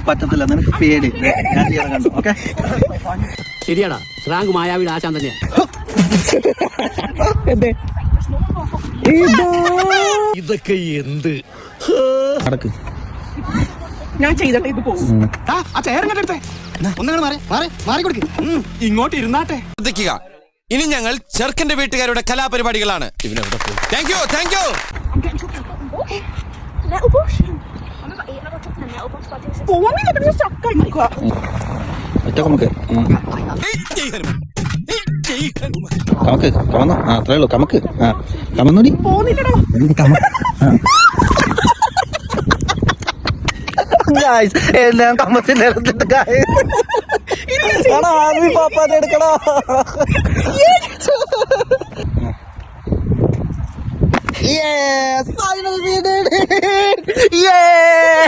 പറ്റത്തില്ല, നിനക്ക് പേടി. ഞാൻ ചെയ്യാൻ കണ്ടു. ഓക്കെ, ശരിയാടാ, സ്രാങ്ക് മായാവിയുടെ ആശാൻ തന്നെയാ. ഇതൊക്കെ എന്ത് നടക്ക്. ഞാൻ ചെയ്തിട്ട് ഇത് പോകും. ഇങ്ങോട്ട് ഇരുന്നാട്ടെ. ശ്രദ്ധിക്കുക, ഇനി ഞങ്ങൾ ചെറുക്കന്റെ വീട്ടുകാരുടെ കലാപരിപാടികളാണ്. Thank you, thank you. പോകുന്നില്ല, പിന്നെ സ്റ്റക്ക് ആയി നിൽക്കുക. ഒറ്റ കമക്ക്. കമക്ക് കമന്നോ. അത്രേ ഉള്ളൂ. കമക്ക്. കമന്നോടി. പോകുന്നില്ലടോ. എല്ലാം കമ്മത്തിന് എടുത്തിട്ട് പാപ്പാനെ എടുക്കണോ? Yes, finally we did it! Yeah!